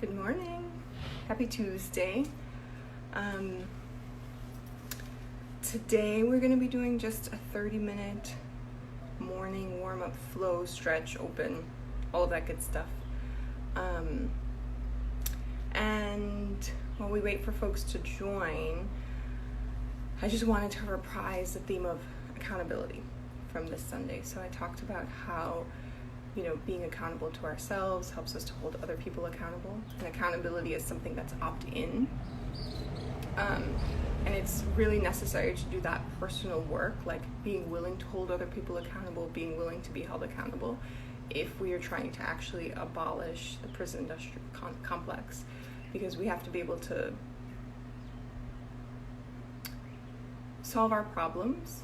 Good morning. Happy Tuesday. Today we're going to be doing just a 30-minute morning warm-up, flow, stretch, open, all of that good stuff. And while we wait for folks to join, I just wanted to reprise the theme of accountability from this Sunday. So I talked about how being accountable to ourselves helps us to hold other people accountable. And accountability is something that's opt-in. And it's really necessary to do that personal work, like being willing to hold other people accountable, being willing to be held accountable, if we are trying to actually abolish the prison industrial complex. Because we have to be able to solve our problems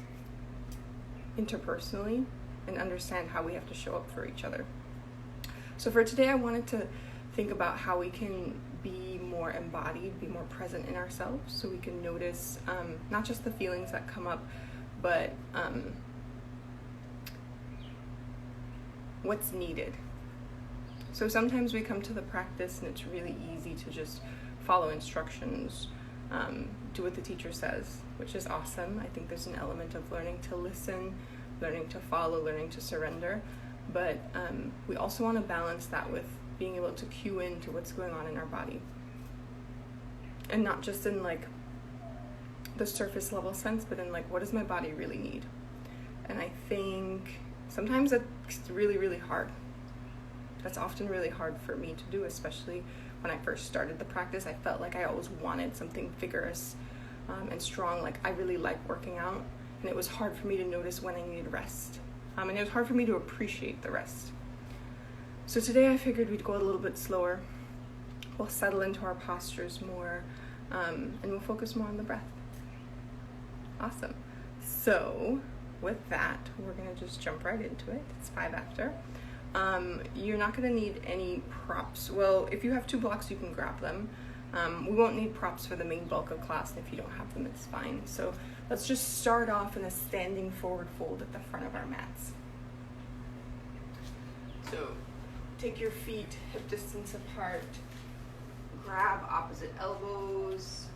interpersonally and understand how we have to show up for each other. So for today, I wanted to think about how we can be more embodied, be more present in ourselves, so we can notice not just the feelings that come up, but what's needed. So sometimes we come to the practice and it's really easy to just follow instructions, do what the teacher says, which is awesome. I think there's an element of learning to listen, learning to follow, learning to surrender. But we also want to balance that with being able to cue into what's going on in our body. And not just in like the surface level sense, but in like, what does my body really need? And I think sometimes it's really, really hard. That's often really hard for me to do, especially when I first started the practice. I felt like I always wanted something vigorous and strong. Like I really like working out. And it was hard for me to notice when I needed rest. And it was hard for me to appreciate the rest. So today I figured we'd go a little bit slower. We'll settle into our postures more, and we'll focus more on the breath. Awesome. So with that, we're gonna just jump right into it. It's 5 after. You're not gonna need any props. Well, if you have 2 blocks, you can grab them. We won't need props for the main bulk of class, and if you don't have them, it's fine. So let's just start off in a standing forward fold at the front of our mats. So take your feet hip distance apart, grab opposite elbows,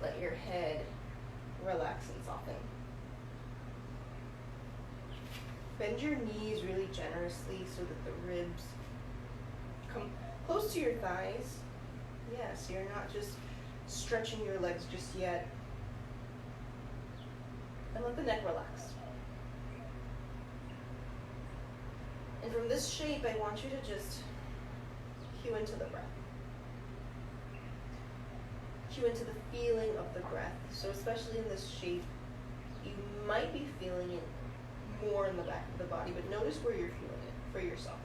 let your head relax and soften. Bend your knees really generously so that the ribs come close to your thighs. Yes, you're not just stretching your legs just yet. And let the neck relax. And from this shape, I want you to just cue into the breath. Cue into the feeling of the breath. So especially in this shape, you might be feeling it more in the back of the body, but notice where you're feeling it for yourself.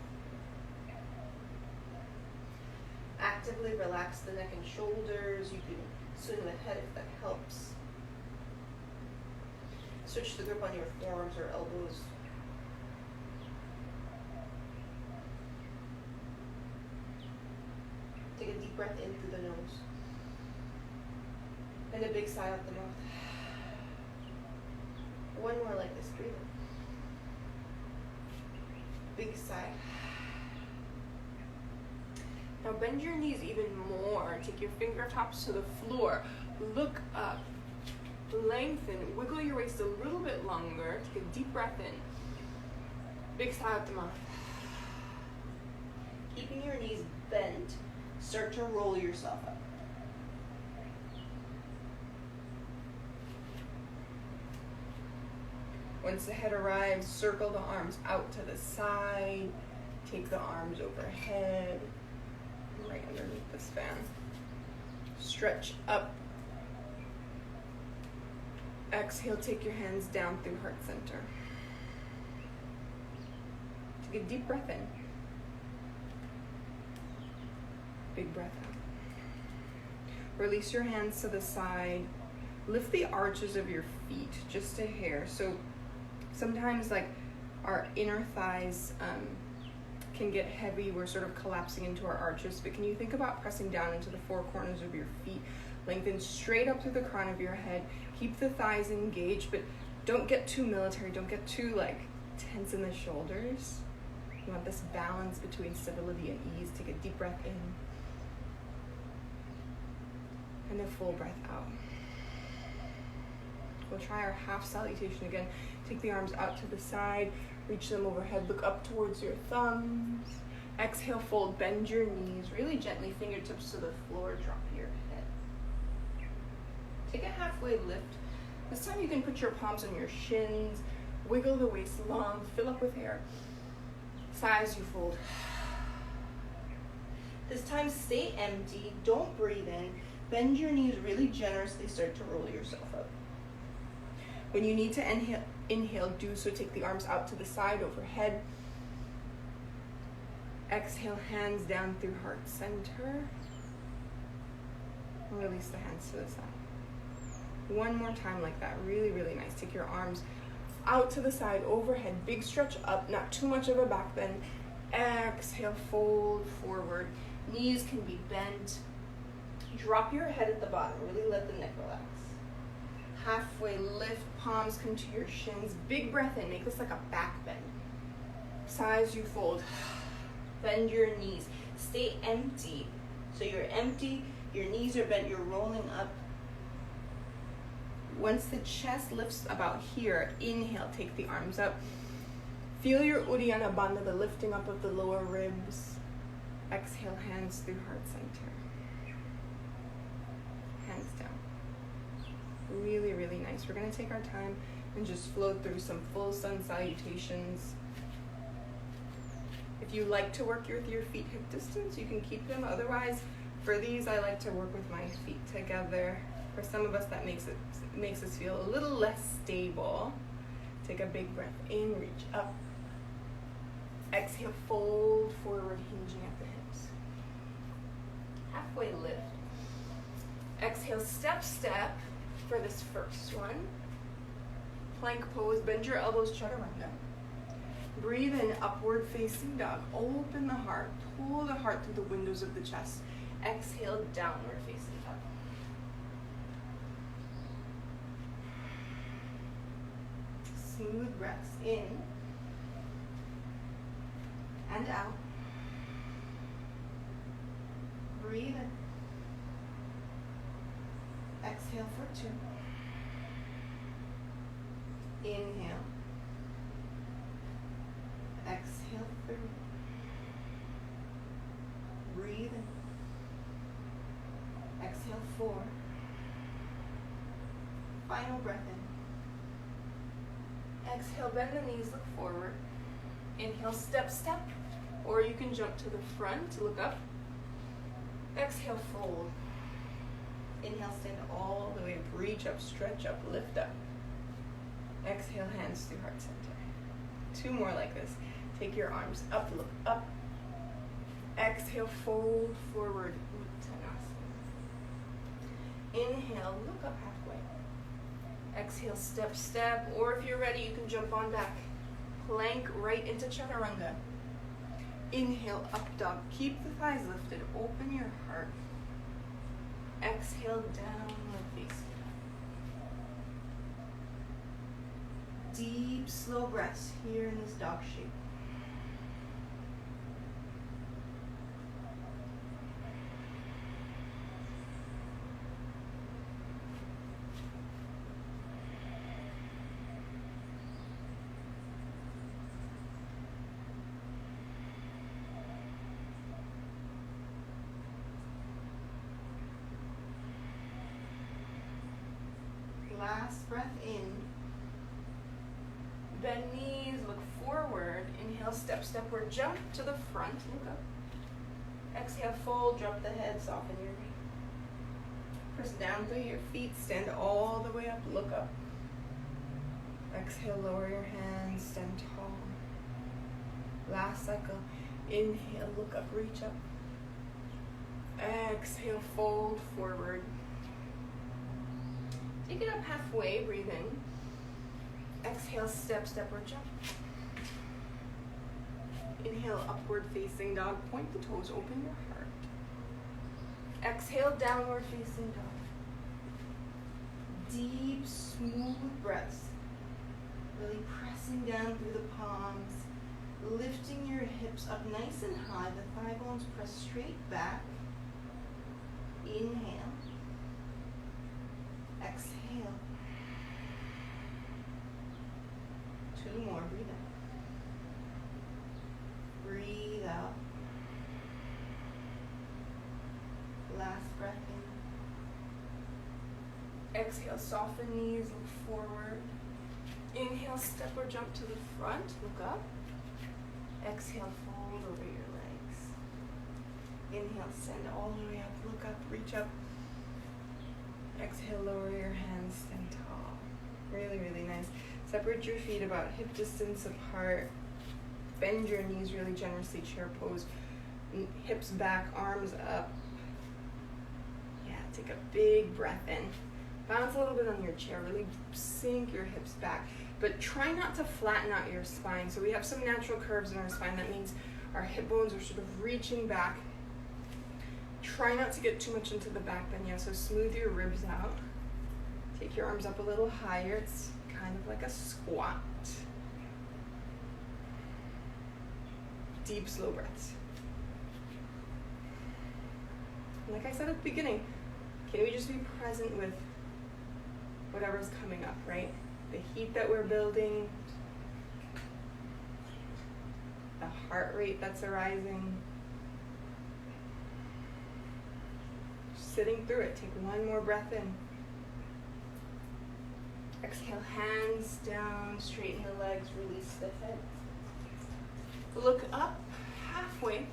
Actively relax the neck and shoulders. You can swing the head if that helps. Switch the grip on your forearms or elbows. Take a deep breath in through the nose. And a big sigh out the mouth. One more like this, breathe in. Big sigh. Now bend your knees even more. Take your fingertips to the floor. Look up. Lengthen. Wiggle your waist a little bit longer. Take a deep breath in. Big sigh out the mouth. Keeping your knees bent, start to roll yourself up. Once the head arrives, circle the arms out to the side. Take the arms overhead. Right underneath the span. Stretch up. Exhale, take your hands down through heart center. Take a deep breath in. Big breath out. Release your hands to the side. Lift the arches of your feet just a hair. So sometimes like our inner thighs can get heavy. We're sort of collapsing into our arches, but can you think about pressing down into the 4 corners of your feet? Lengthen straight up through the crown of your head. Keep the thighs engaged, but don't get too military. Don't get too like tense in the shoulders. You want this balance between stability and ease. Take a deep breath in and a full breath out. We'll try our half salutation again. Take the arms out to the side, reach them overhead, look up towards your thumbs. Exhale, fold, bend your knees really gently, fingertips to the floor, drop your head. Take a halfway lift. This time you can put your palms on your shins, wiggle the waist long, fill up with air. Sighs, you fold. This time stay empty, don't breathe in. Bend your knees really generously, start to roll yourself up. When you need to inhale, do so. Take the arms out to the side, overhead. Exhale, hands down through heart center. And release the hands to the side. One more time like that, really, really nice. Take your arms out to the side, overhead, big stretch up, not too much of a back bend. Exhale, fold forward. Knees can be bent. Drop your head at the bottom, really let the neck relax. Halfway lift, palms come to your shins. Big breath in, make this like a back bend. Sighs, you fold. Bend your knees. Stay empty. So you're empty, your knees are bent, you're rolling up. Once the chest lifts about here, inhale, take the arms up. Feel your Uddiyana Bandha, the lifting up of the lower ribs. Exhale, hands through heart center. Hands down. Really, really nice. We're going to take our time and just flow through some full sun salutations. If you like to work with your feet hip distance, you can keep them. Otherwise, for these, I like to work with my feet together. For some of us, that makes us feel a little less stable. Take a big breath in, reach up. Exhale, fold forward, hinging at the hips. Halfway lift. Exhale, step for this first one. Plank pose, bend your elbows, chaturanga. Breathe in, upward facing dog. Open the heart, pull the heart through the windows of the chest. Exhale, downward facing dog. Smooth breaths in and out. Breathe in. Exhale for 2. Inhale. Exhale 3. Breathe in. Exhale 4. Final breath in. Exhale, bend the knees, look forward. Inhale, step, or you can jump to the front, look up. Exhale, fold. Inhale, stand all the way up, reach up, stretch up, lift up. Exhale, hands through heart center. 2 more like this. Take your arms up, look up. Exhale, fold forward, Uttanasana. Inhale, look up halfway. Exhale, step, or if you're ready, you can jump on back. Plank right into chaturanga. Inhale, up dog. Keep the thighs lifted, open your heart. Exhale, downward facing. Deep, slow breaths here in this dog shape. Last breath in. Bend knees, look forward. Inhale, step or jump to the front. Look up. Exhale, fold, drop the head, soften your knee. Press down through your feet, stand all the way up, look up. Exhale, lower your hands, stand tall. Last cycle. Inhale, look up, reach up. Exhale, fold forward. Take it up halfway, breathe in. Exhale, step or jump. Inhale, upward facing dog. Point the toes, open your heart. Exhale, downward facing dog. Deep, smooth breaths. Really pressing down through the palms. Lifting your hips up nice and high, the thigh bones press straight back. Inhale. Exhale. 2 more, breathe in. Breathe out. Last breath in. Exhale, soften knees, look forward. Inhale, step or jump to the front, look up. Exhale, fold over your legs. Inhale, send all the way up, look up, reach up. Exhale, lower your hands, stand tall. Really, really nice. Separate your feet about hip distance apart. Bend your knees really generously, chair pose. Hips back, arms up. Yeah, take a big breath in. Bounce a little bit on your chair, really sink your hips back. But try not to flatten out your spine. So we have some natural curves in our spine. That means our hip bones are sort of reaching back. Try not to get too much into the back bend, yeah, so smooth your ribs out. Take your arms up a little higher. It's kind of like a squat. Deep, slow breaths. Like I said at the beginning, can we just be present with whatever's coming up, right? The heat that we're building, the heart rate that's arising. Sitting through it. Take one more breath in. Exhale, hands down, straighten the legs, release the head. Look up halfway,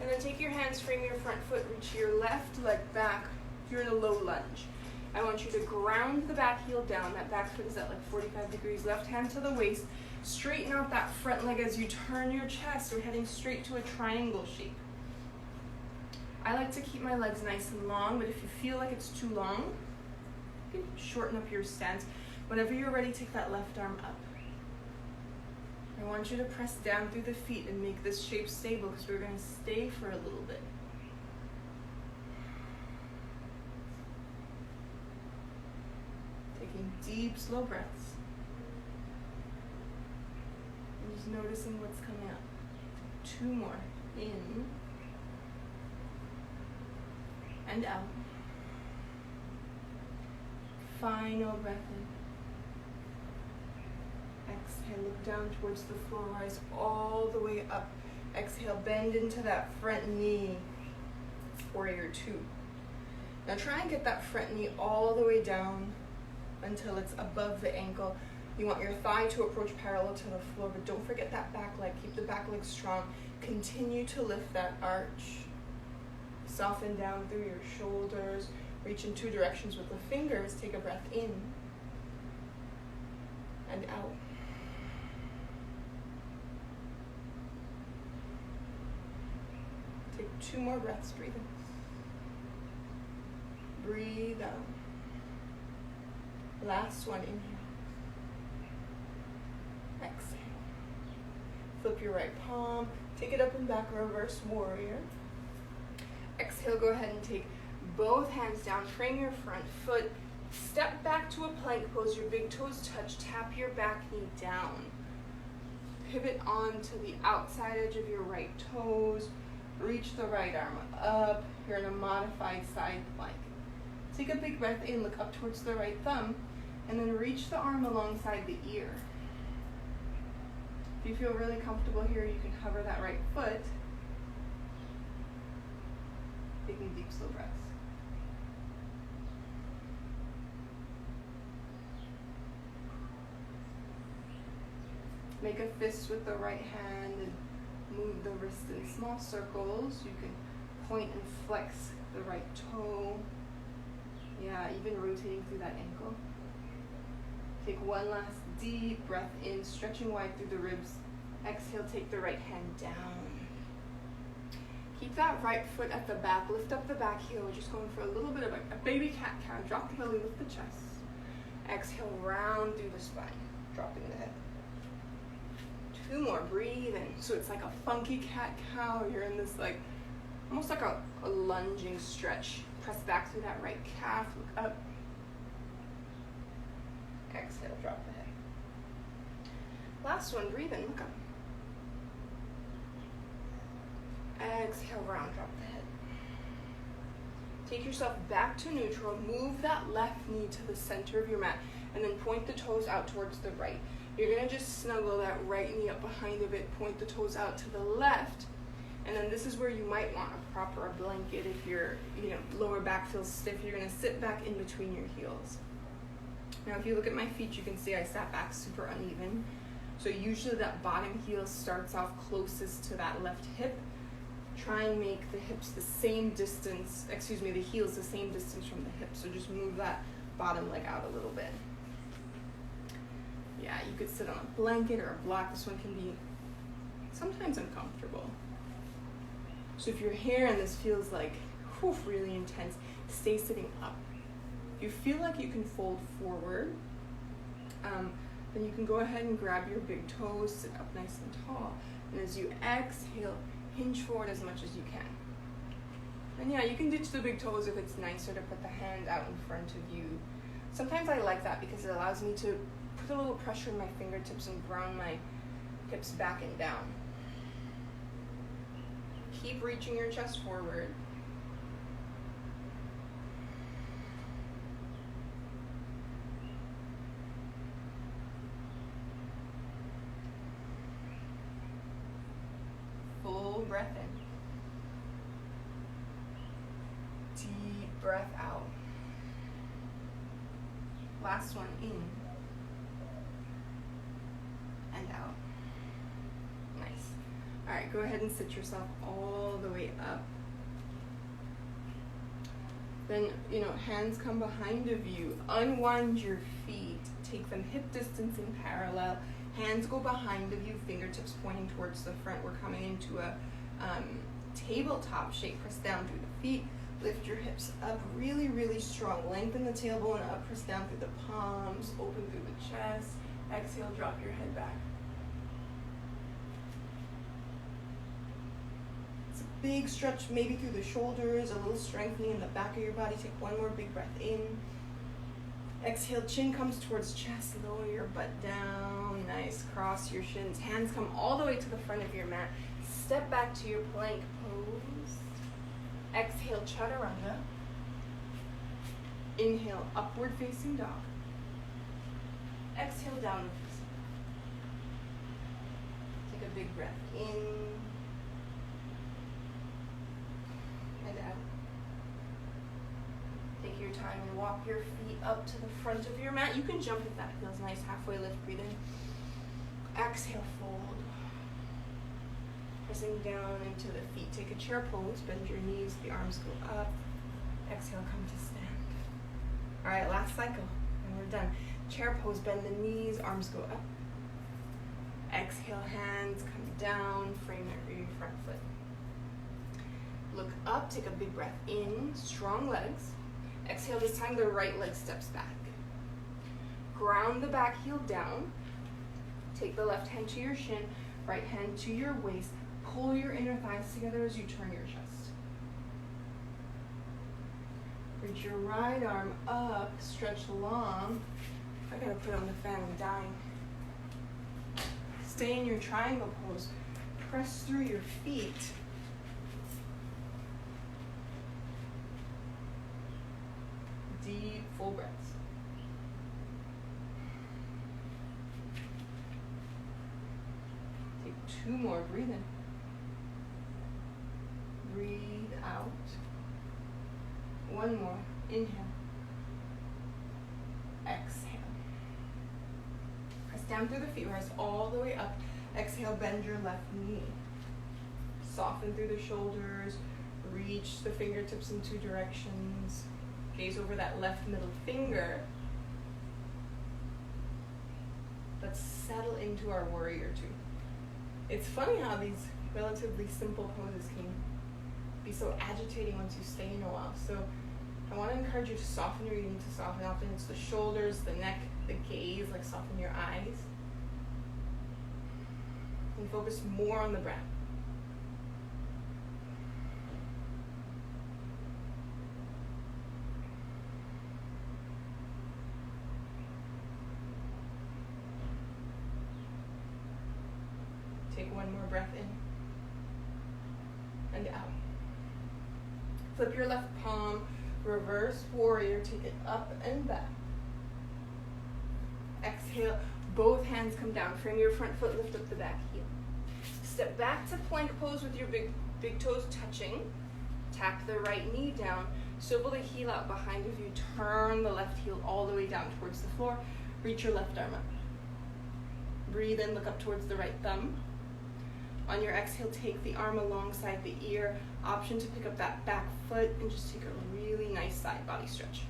and then take your hands, frame your front foot, reach your left leg back. You're in a low lunge. I want you to ground the back heel down. That back foot is at like 45 degrees. Left hand to the waist. Straighten out that front leg as you turn your chest. We're heading straight to a triangle shape. I like to keep my legs nice and long, but if you feel like it's too long, you can shorten up your stance. Whenever you're ready, take that left arm up. I want you to press down through the feet and make this shape stable because we're going to stay for a little bit. Taking deep, slow breaths. And just noticing what's coming up. 2 more. In. And out. Final breath in. Exhale, look down towards the floor, rise all the way up. Exhale, bend into that front knee, warrior 2. Now try and get that front knee all the way down until it's above the ankle. You want your thigh to approach parallel to the floor, but don't forget that back leg. Keep the back leg strong. Continue to lift that arch. Soften down through your shoulders. Reach in 2 directions with the fingers. Take a breath in and out. Take 2 more breaths. Breathe in. Breathe out. Last one. Inhale. Exhale. Flip your right palm. Take it up and back. Reverse warrior. Exhale, go ahead and take both hands down, frame your front foot, step back to a plank pose, your big toes touch, tap your back knee down. Pivot on to the outside edge of your right toes, reach the right arm up, you're in a modified side plank. Take a big breath in, look up towards the right thumb, and then reach the arm alongside the ear. If you feel really comfortable here, you can hover that right foot. Taking deep, slow breaths. Make a fist with the right hand and move the wrist in small circles. You can point and flex the right toe. Yeah, even rotating through that ankle. Take one last deep breath in, stretching wide through the ribs. Exhale, take the right hand down. Keep that right foot at the back. Lift up the back heel. We're just going for a little bit of a baby cat-cow. Drop the belly, lift the chest. Exhale, round through the spine. Dropping the head. 2 more. Breathe in. So it's like a funky cat-cow. You're in this like, almost like a lunging stretch. Press back through that right calf. Look up. Exhale, drop the head. Last one. Breathe in. Look up. Exhale, round drop the head. Take yourself back to neutral. Move that left knee to the center of your mat, and then point the toes out towards the right. You're gonna just snuggle that right knee up behind a bit, point the toes out to the left, and then this is where you might want a proper blanket if your lower back feels stiff. You're gonna sit back in between your heels. Now, if you look at my feet, you can see I sat back super uneven. So usually that bottom heel starts off closest to that left hip. Try and make the hips the same distance, the heels the same distance from the hips. So just move that bottom leg out a little bit. Yeah, you could sit on a blanket or a block. This one can be sometimes uncomfortable. So if your hair and this feels like really intense, stay sitting up. If you feel like you can fold forward, then you can go ahead and grab your big toes, sit up nice and tall. And as you exhale, hinge forward as much as you can. And yeah, you can ditch the big toes if it's nicer to put the hand out in front of you. Sometimes I like that because it allows me to put a little pressure in my fingertips and ground my hips back and down. Keep reaching your chest forward. Full breath in. Deep breath out. Last one, in and out. Nice. All right, go ahead and sit yourself all the way up. Then, hands come behind of you. Unwind your feet. Take them hip distance in parallel. Hands go behind of you, fingertips pointing towards the front. We're coming into a tabletop shape. Press down through the feet. Lift your hips up really, really strong. Lengthen the tailbone up. Press down through the palms. Open through the chest. Exhale, drop your head back. It's a big stretch, maybe through the shoulders, a little strengthening in the back of your body. Take one more big breath in. Exhale, chin comes towards chest, lower your butt down. Nice, cross your shins. Hands come all the way to the front of your mat. Step back to your plank pose. Exhale, chaturanga. Inhale, upward facing dog. Exhale, downward facing dog. Take a big breath in and out. Take your time and walk your feet up to the front of your mat. You can jump if that feels nice. Halfway lift, breathe in. Exhale, fold. Pressing down into the feet. Take a chair pose. Bend your knees. The arms go up. Exhale, come to stand. All right, last cycle. And we're done. Chair pose. Bend the knees. Arms go up. Exhale, hands come down. Frame your front foot. Look up. Take a big breath in. Strong legs. Exhale, this time the right leg steps back. Ground the back heel down. Take the left hand to your shin, right hand to your waist. Pull your inner thighs together as you turn your chest. Reach your right arm up, stretch long. I gotta put on the fan, I'm dying. Stay in your triangle pose. Press through your feet. Deep, full breaths. Take two more, breathe in. Breathe out. One more, inhale. Exhale. Press down through the feet, rise all the way up. Exhale, bend your left knee. Soften through the shoulders. Reach the fingertips in two directions. Gaze over that left middle finger. Let's settle into our warrior two. It's funny how these relatively simple poses can be so agitating once you stay in a while. So I want to encourage you to soften where you need to soften. Often it's the shoulders, the neck, the gaze, like soften your eyes. And focus more on the breath. Take one more breath in Flip your left palm, reverse warrior, take it up and back. Exhale, both hands come down. Frame your front foot, lift up the back heel. Step back to plank pose with your big toes touching. Tap the right knee down. Swivel the heel out behind of you. Turn the left heel all the way down towards the floor. Reach your left arm up. Breathe in, look up towards the right thumb. On your exhale, take the arm alongside the ear. Option to pick up that back foot and just take a really nice side body stretch.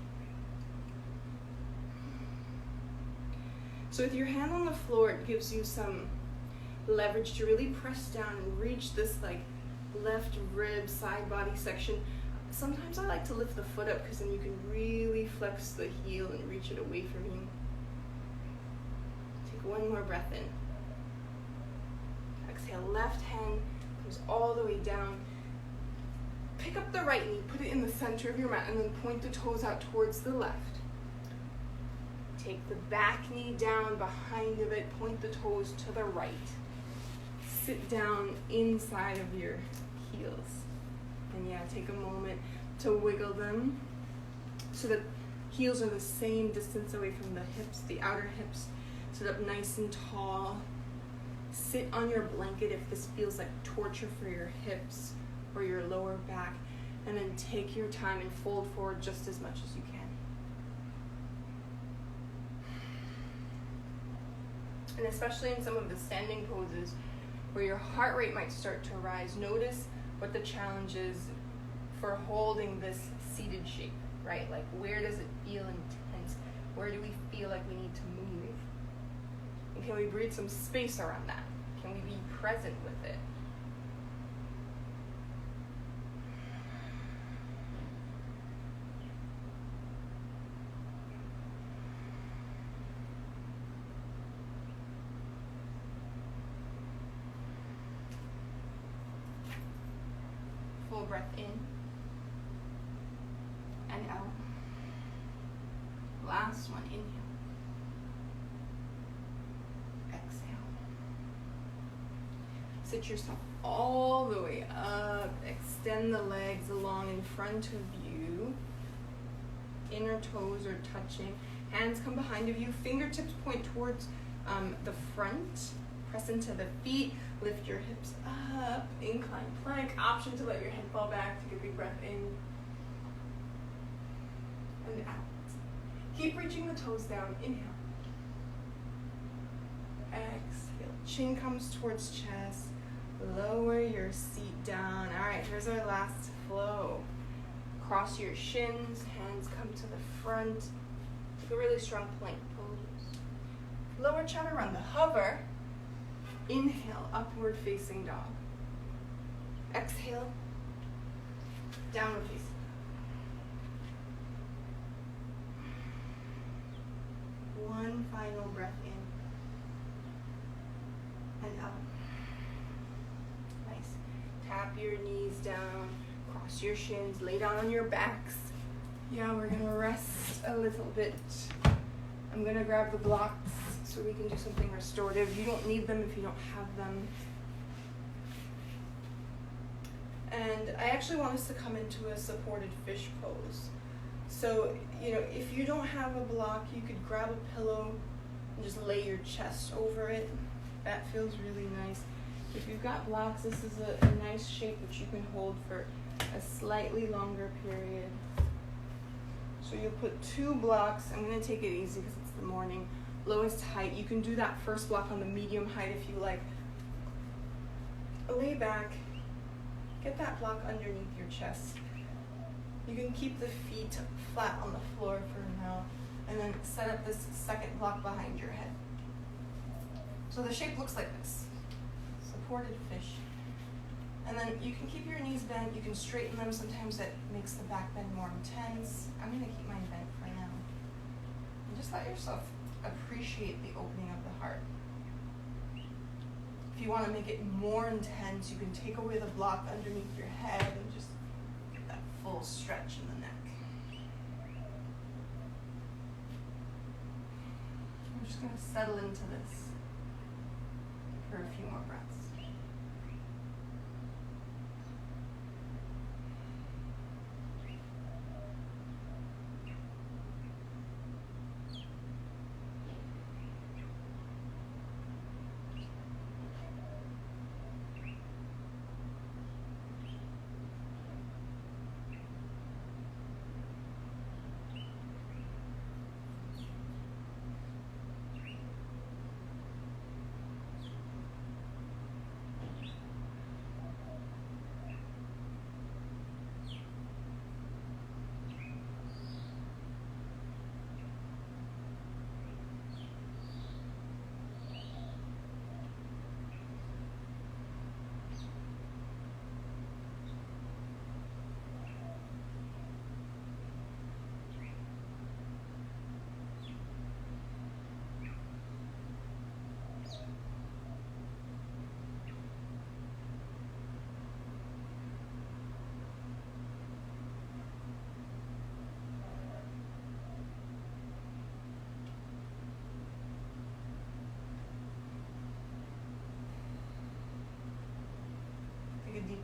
So with your hand on the floor, it gives you some leverage to really press down and reach this like left rib side body section. Sometimes I like to lift the foot up because then you can really flex the heel and reach it away from you. Take one more breath in. Exhale, left hand comes all the way down. Pick up the right knee, put it in the center of your mat, and then point the toes out towards the left. Take the back knee down behind of it, point the toes to the right. Sit down inside of your heels. And yeah, take a moment to wiggle them so that heels are the same distance away from the hips, the outer hips. Sit up nice and tall. Sit on your blanket if this feels like torture for your hips or your lower back. And then take your time and fold forward just as much as you can. And especially in some of the standing poses where your heart rate might start to rise, notice what the challenge is for holding this seated shape, right? Like, where does it feel intense? Where do we feel like we need to move? And can we breathe some space around that? Can we be present with it? Full breath in and out. Last one, inhale. Exhale. Sit yourself all the way up. Extend the legs along in front of you. Inner toes are touching. Hands come behind of you. Fingertips point towards the front. Press into the feet. Lift your hips up. Incline plank. Option to let your head fall back. Take a big breath in and out. Keep reaching the toes down. Inhale. Exhale. Chin comes towards chest. Lower your seat down. All right, here's our last flow. Cross your shins. Hands come to the front. Take a really strong plank pose. Lower chaturanga. Hover. Inhale, upward facing dog. Exhale, downward facing. One final breath in and out. Nice. Tap your knees down, cross your shins, lay down on your backs. Yeah, we're gonna rest a little bit. I'm gonna grab the blocks so we can do something restorative. You don't need them if you don't have them. And I actually want us to come into a supported fish pose. So, if you don't have a block, you could grab a pillow and just lay your chest over it. That feels really nice. If you've got blocks, this is a nice shape which you can hold for a slightly longer period. So you'll put 2 blocks. I'm gonna take it easy because it's the morning. Lowest height. You can do that first block on the medium height if you like. Lay back. Get that block underneath your chest. You can keep the feet flat on the floor for now, and then set up this second block behind your head. So the shape looks like this. Supported fish. And then you can keep your knees bent. You can straighten them. Sometimes that makes the back bend more intense. I'm going to keep mine bent for now. And just let yourself appreciate the opening of the heart. If you want to make it more intense, you can take away the block underneath your head and just get that full stretch in the neck. I'm just going to settle into this for a few more breaths.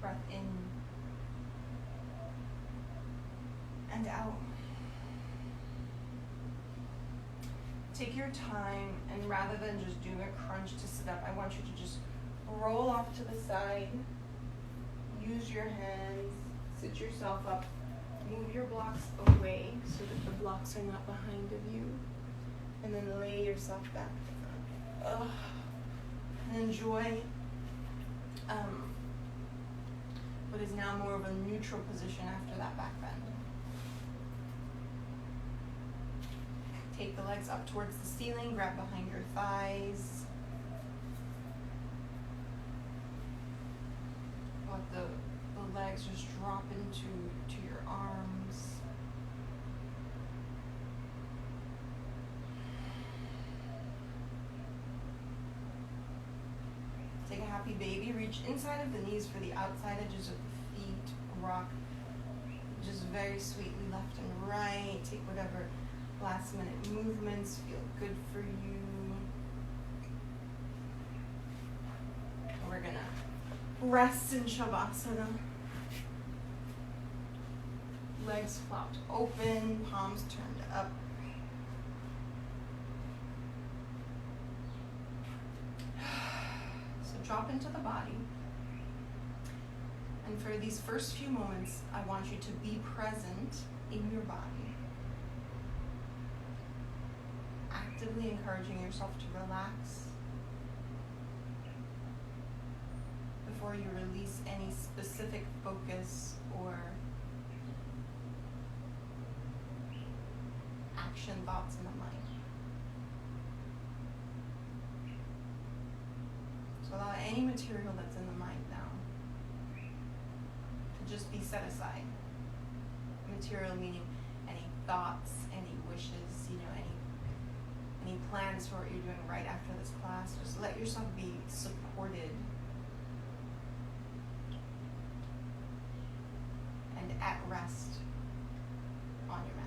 breath in and out. Take your time, and rather than just doing a crunch to sit up, I want you to just roll off to the side. Use your hands, sit yourself up, move your blocks away so that the blocks are not behind of you, and then lay yourself back. And enjoy what is now more of a neutral position after that back bend. Take the legs up towards the ceiling, grab behind your thighs. Let the legs just drop into your arms. Take a happy baby. Reach inside of the knees for the outside edges of the feet. Rock just very sweetly left and right. Take whatever last minute movements feel good for you. We're gonna rest in Shavasana. Legs flopped open, palms turned up. So drop into the body. And for these first few moments, I want you to be present in your body. Actively encouraging yourself to relax before you release any specific focus or action thoughts in the mind. So allow any material that's in the mind now to just be set aside. Material meaning any thoughts, any wishes, any plans for what you're doing right after this class. Just let yourself be supported and at rest on your mat.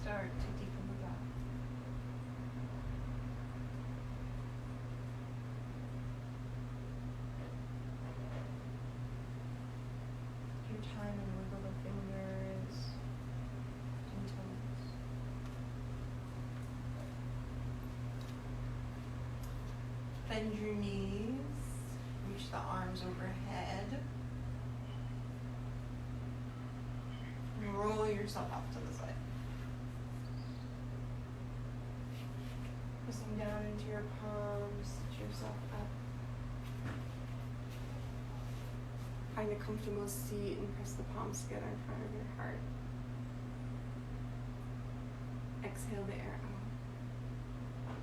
start to deepen the breath. Take your time and wiggle the fingers and toes. Bend your knees, reach the arms overhead. Roll yourself off to the side. Pressing down into your palms, sit yourself up. Find a comfortable seat and press the palms together in front of your heart. Exhale the air out.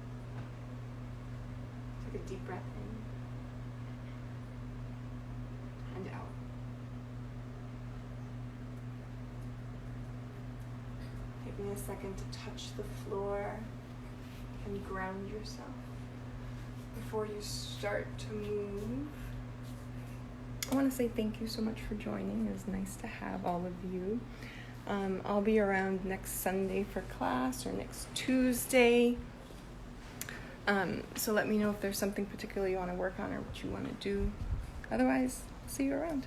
Take a deep breath in and out. Taking a second to touch the floor and ground yourself before you start to move. I want to say thank you so much for joining. It was nice to have all of you. I'll be around next Sunday for class or next Tuesday. So let me know if there's something particular you want to work on or what you want to do. Otherwise, see you around.